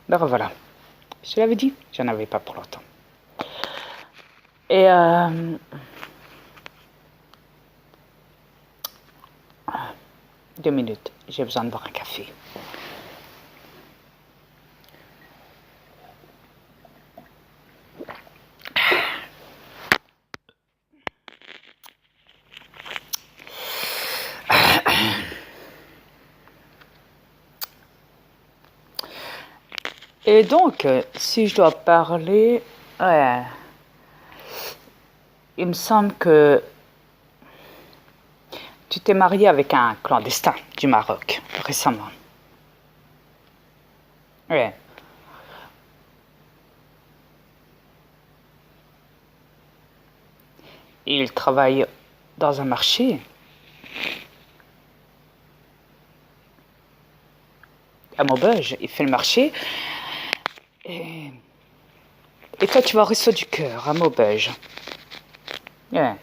Ben voilà. Je te l'avais dit, j'en avais pas pour longtemps. Et 2 minutes, j'ai besoin de boire un café. Et donc, si je dois parler, ouais, il me semble que tu t'es marié avec un clandestin du Maroc récemment. Ouais. Il travaille dans un marché à Maubeuge. Il fait le marché. Et, et toi, tu vas au Resto du Cœur à Maubeuge. Ouais.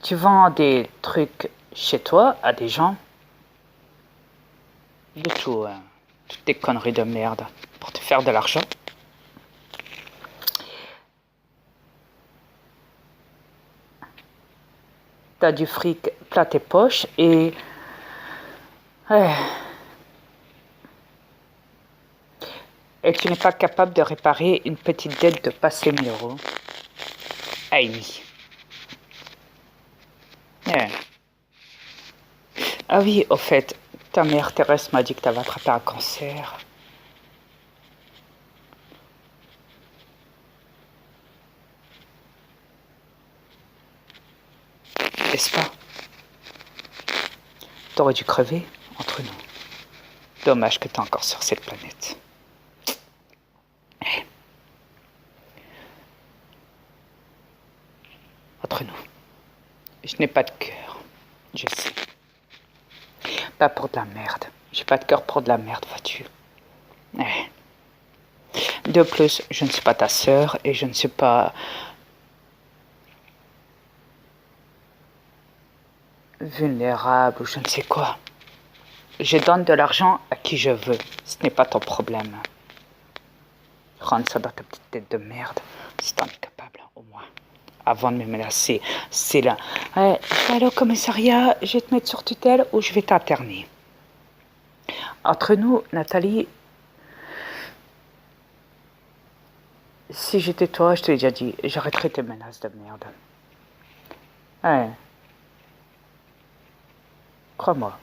Tu vends des trucs chez toi à des gens. De tout. Toutes des conneries de merde pour te faire de l'argent. T'as du fric plein tes poches et... Ouais. Et tu n'es pas capable de réparer une petite dette de passer 1000 euros. Aïe. Ouais. Ah oui, au fait, ta mère Thérèse m'a dit que tu avais attrapé un cancer. N'est-ce pas? T'aurais dû crever entre nous. Dommage que t'es encore sur cette planète. Entre nous. Je n'ai pas de cœur. Je sais. Pas pour de la merde. J'ai pas de cœur pour de la merde, vois-tu. De plus, je ne suis pas ta sœur et je ne suis pas vulnérable ou je ne sais quoi. Je donne de l'argent à qui je veux. Ce n'est pas ton problème. Rentre ça dans ta petite tête de merde, si t'en es capable, au moins. Avant de me menacer, c'est là. Ouais, je vais aller au commissariat, je vais te mettre sur tutelle ou je vais t'interner. Entre nous, Nathalie, si j'étais toi, je te l'ai déjà dit, j'arrêterais tes menaces de merde. Ouais. Crois-moi.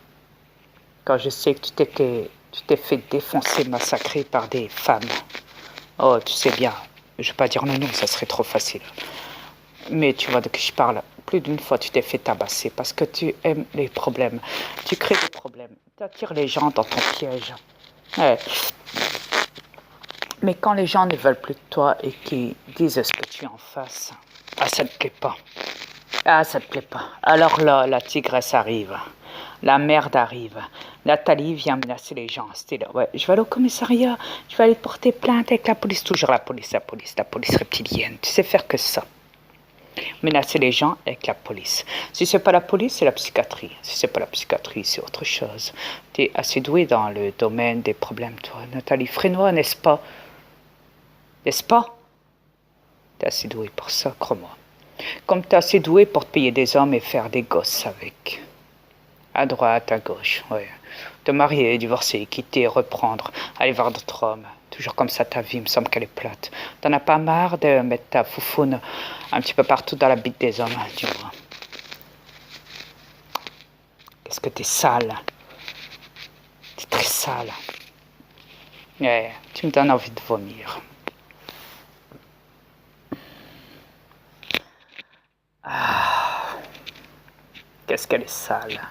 Quand je sais que tu t'es fait défoncer, massacrer par des femmes. Oh, tu sais bien. Je vais pas dire non, ça serait trop facile. Mais tu vois de qui je parle. Plus d'une fois, tu t'es fait tabasser parce que tu aimes les problèmes. Tu crées des problèmes. Tu attires les gens dans ton piège. Ouais. Mais quand les gens ne veulent plus de toi et qu'ils disent ce que tu en fasses, ah, ça ne te plaît pas. Ah, ça te plaît pas. Alors là, la tigresse arrive. La merde arrive. Nathalie vient menacer les gens. C'était là. Ouais, je vais aller au commissariat. Je vais aller porter plainte avec la police. Toujours la police, la police, la police reptilienne. Tu sais faire que ça. Menacer les gens avec la police. Si c'est pas la police, c'est la psychiatrie. Si c'est pas la psychiatrie, c'est autre chose. Tu es assez douée dans le domaine des problèmes, toi, Nathalie Frénois, n'est-ce pas? N'est-ce pas? Tu es assez douée pour ça, crois-moi. Comme tu es assez douée pour te payer des hommes et faire des gosses avec. À droite, à gauche, ouais. Te marier, divorcer, quitter, reprendre, aller voir d'autres hommes. Toujours comme ça, ta vie, il me semble qu'elle est plate. T'en as pas marre de mettre ta foufoune un petit peu partout dans la bite des hommes, dis-moi. Qu'est-ce que t'es sale. T'es très sale. Ouais, tu me donnes envie de vomir. Ah, qu'est-ce qu'elle est sale.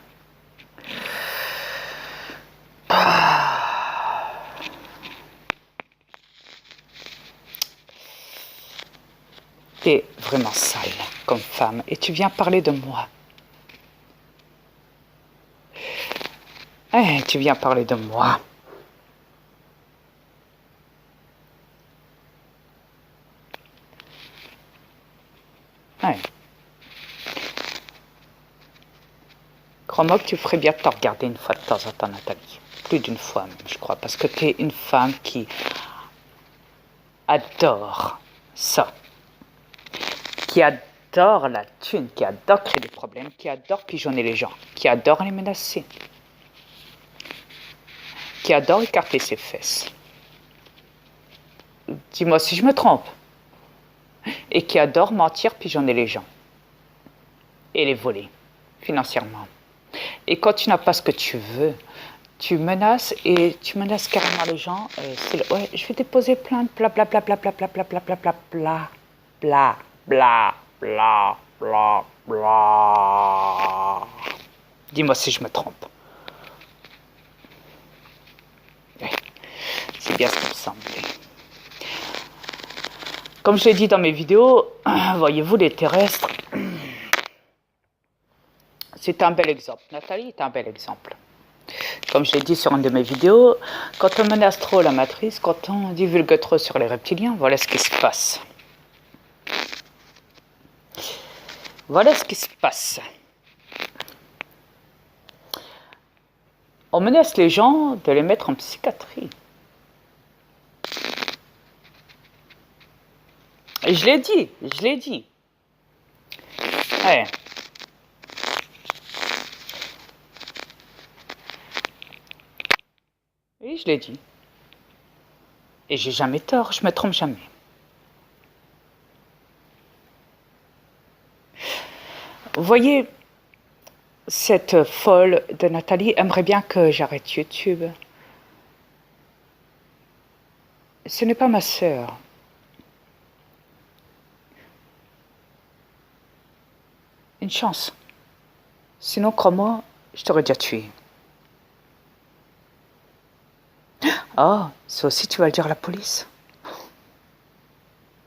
T'es vraiment sale comme femme et tu viens parler de moi. Tu viens parler de moi. Crois-moi que tu ferais bien de te regarder une fois de temps en temps, Nathalie. Plus d'une fois même, je crois, parce que tu es une femme qui adore ça, qui adore la thune, qui adore créer des problèmes, qui adore pigeonner les gens, qui adore les menacer, qui adore écarter ses fesses. Dis-moi si je me trompe. Et qui adore mentir, pigeonner les gens. Et les voler, financièrement. Et quand tu n'as pas ce que tu veux, tu menaces et tu menaces carrément les gens. Ouais, je vais déposer plainte, bla bla bla bla bla bla bla bla bla bla bla bla bla bla bla bla. Dis-moi si je me trompe. Ouais, c'est bien ce qui me semblait. Comme je l'ai dit dans mes vidéos, voyez-vous, les terrestres, c'est un bel exemple. Nathalie est un bel exemple. Comme je l'ai dit sur une de mes vidéos, quand on menace trop la matrice, quand on divulgue trop sur les reptiliens, voilà ce qui se passe. Voilà ce qui se passe. On menace les gens de les mettre en psychiatrie. Et je l'ai dit. Ouais. Oui, je l'ai dit. Et j'ai jamais tort, je me trompe jamais. Vous voyez, cette folle de Nathalie aimerait bien que j'arrête YouTube. Ce n'est pas ma sœur. Une chance. Sinon, crois-moi, je t'aurais déjà tué. Ah, ça aussi tu vas le dire à la police?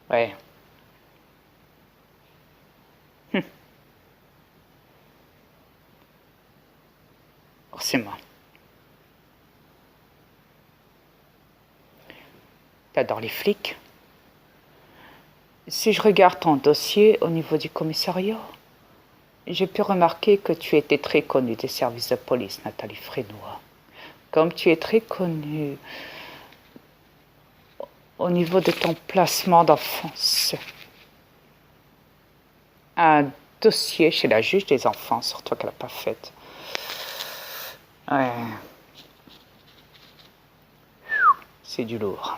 Ouais. Forcément. T'adores les flics? Si je regarde ton dossier au niveau du commissariat, j'ai pu remarquer que tu étais très connue des services de police, Nathalie Frénois. Comme tu es très connue au niveau de ton placement d'enfance. Un dossier chez la juge des enfants sur toi qu'elle n'a pas fait. Ouais. C'est du lourd.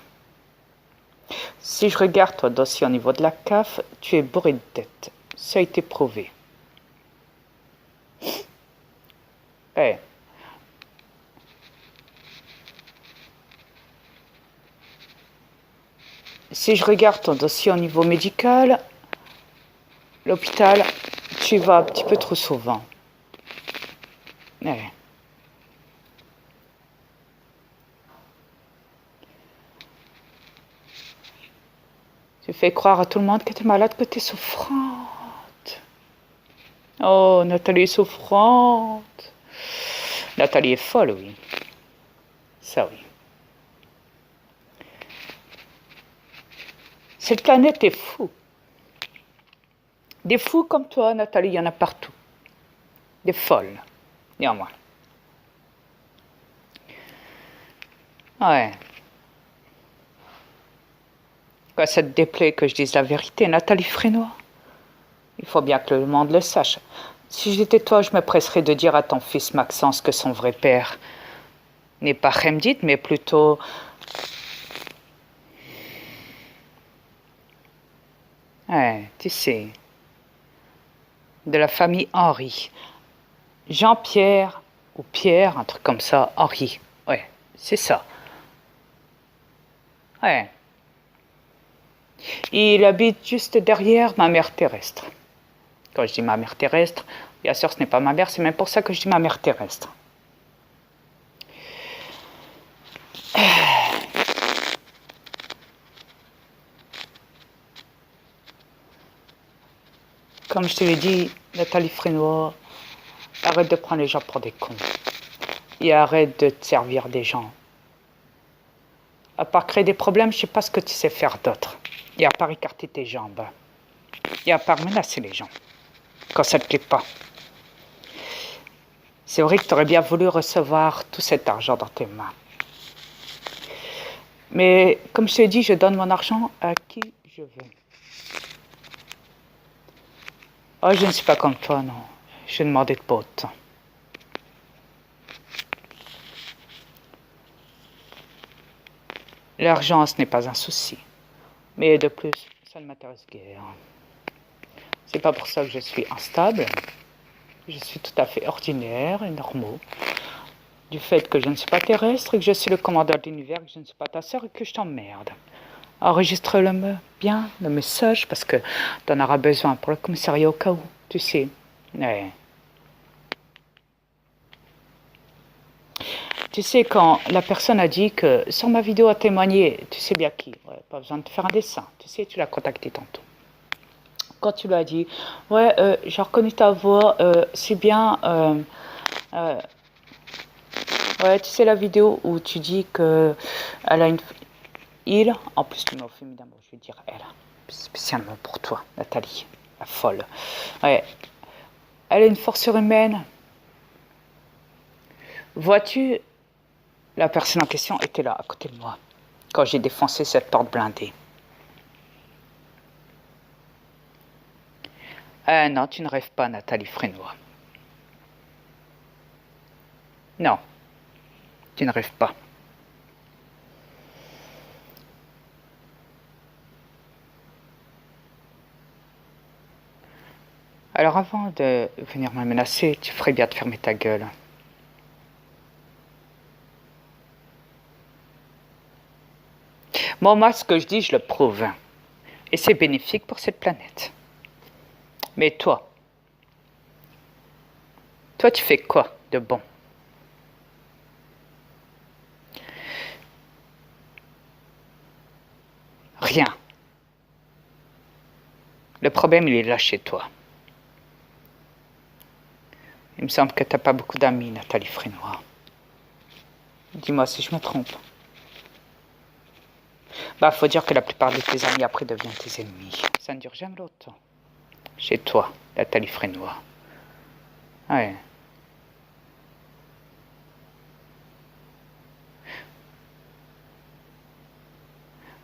Si je regarde ton dossier au niveau de la CAF, tu es bourré de dettes. Ça a été prouvé. Ouais. Si je regarde ton dossier au niveau médical, l'hôpital, tu y vas un petit peu trop souvent. Ouais. Tu fais croire à tout le monde que tu es malade, que tu es souffrante. Oh, Nathalie est souffrante. Nathalie est folle, oui. Ça, oui. Cette planète est fou. Des fous comme toi, Nathalie, il y en a partout. Des folles, néanmoins. Ouais. Quoi, ça te déplaît que je dise la vérité, Nathalie Frénois? Il faut bien que le monde le sache. Si j'étais toi, je me presserais de dire à ton fils Maxence que son vrai père n'est pas Khemdit, mais plutôt... Ouais, tu sais, de la famille Henri. Jean-Pierre ou Pierre, un truc comme ça, Henri. Ouais, c'est ça. Ouais. Il habite juste derrière ma mère terrestre. Quand je dis ma mère terrestre, bien sûr ce n'est pas ma mère, c'est même pour ça que je dis ma mère terrestre. Comme je te l'ai dit, Nathalie Frénois, arrête de prendre les gens pour des cons. Et arrête de te servir des gens. À part créer des problèmes, je ne sais pas ce que tu sais faire d'autre. Et à part écarter tes jambes. Et à part menacer les gens. Quand ça ne te plaît pas. C'est vrai que tu aurais bien voulu recevoir tout cet argent dans tes mains. Mais comme je t'ai dit, je donne mon argent à qui je veux. Oh, je ne suis pas comme toi, non. Je demandais pas autant. L'argent, ce n'est pas un souci. Mais de plus, ça ne m'intéresse guère. C'est pas pour ça que je suis instable. Je suis tout à fait ordinaire et normal. Du fait que je ne suis pas terrestre et que je suis le commandeur de l'univers, que je ne suis pas ta sœur et que je t'emmerde. Enregistre-le bien, le message, parce que tu en auras besoin pour le commissariat au cas où, tu sais. Ouais. Tu sais, quand la personne a dit que sur ma vidéo a témoigné, tu sais bien qui, ouais, pas besoin de te faire un dessin, tu sais, tu l'as contacté tantôt. Quand tu lui as dit, ouais, j'ai reconnu ta voix, c'est bien, ouais, tu sais la vidéo où tu dis que elle a une... Il, en plus tu mets au féminin, je vais dire elle, spécialement pour toi, Nathalie, la folle. Ouais, elle a une force surhumaine. Vois-tu, la personne en question était là, à côté de moi, quand j'ai défoncé cette porte blindée. Non, tu ne rêves pas, Nathalie Frénois. Non, tu ne rêves pas. Alors avant de venir me menacer, tu ferais bien de fermer ta gueule. Moi, ce que je dis, je le prouve. Et c'est bénéfique pour cette planète. Mais toi, tu fais quoi de bon? Rien. Le problème, il est là chez toi. Il me semble que tu n'as pas beaucoup d'amis, Nathalie Frénois. Dis-moi si je me trompe. Bah, faut dire que la plupart de tes amis après deviennent tes ennemis. Ça ne dure jamais longtemps. Chez toi, Nathalie Frénois. Ouais.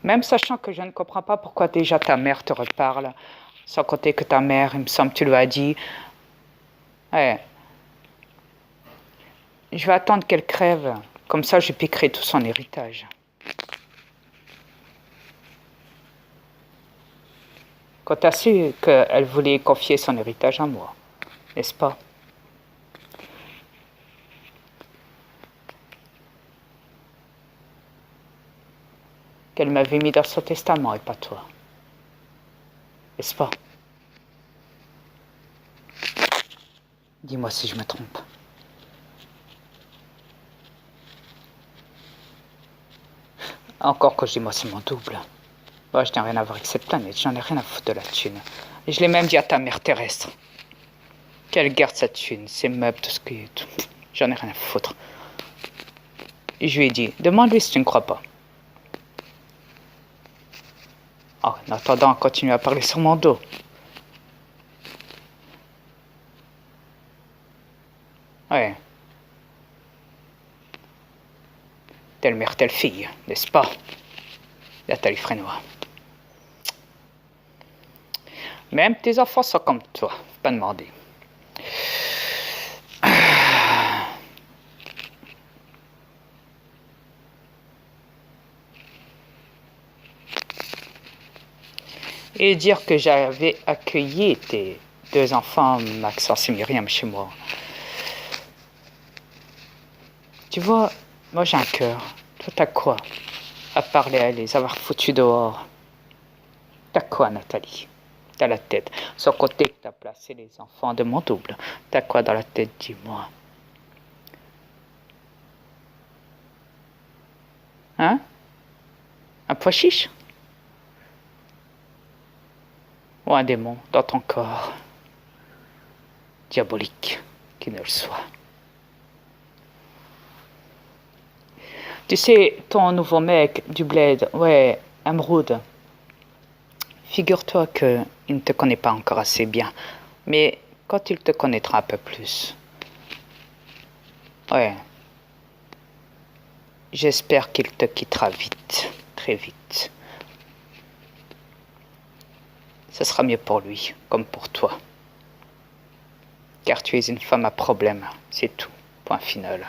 Même sachant que je ne comprends pas pourquoi déjà ta mère te reparle, sans compter que ta mère, il me semble, tu lui as dit, ouais, je vais attendre qu'elle crève, comme ça je piquerai tout son héritage. Quand tu as su qu'elle voulait confier son héritage à moi, n'est-ce pas? Qu'elle m'avait mis dans son testament et pas toi. N'est-ce pas? Dis-moi si je me trompe. Encore que je dis moi c'est mon double. Moi je n'ai rien à voir avec cette planète, j'en ai rien à foutre de la thune. Et je l'ai même dit à ta mère terrestre. Qu'elle garde sa thune, ses meubles, tout ce qui est tout. J'en ai rien à foutre. Et je lui ai dit, demande-lui si tu ne crois pas. Oh, en attendant, continue à parler sur mon dos. Ouais. Telle mère, telle fille, n'est-ce pas? Nathalie Frénois. Même tes enfants sont comme toi, faut pas demander. Et dire que j'avais accueilli tes deux enfants, Maxence et Myriam, chez moi. Tu vois, moi j'ai un cœur. Toi t'as quoi? À parler à les avoir foutus dehors. T'as quoi, Nathalie? T'as la tête. Sans compter que t'as placé les enfants de mon double. T'as quoi dans la tête, dis-moi? Hein? Un pois chiche? Ou un démon dans ton corps? Diabolique qu'il ne le soit. Tu sais, ton nouveau mec du bled, ouais, Amroud, figure-toi qu'il ne te connaît pas encore assez bien, mais quand il te connaîtra un peu plus, Ouais. J'espère qu'il te quittera vite, très vite. Ce sera mieux pour lui, comme pour toi. Car tu es une femme à problème, c'est tout. Point final.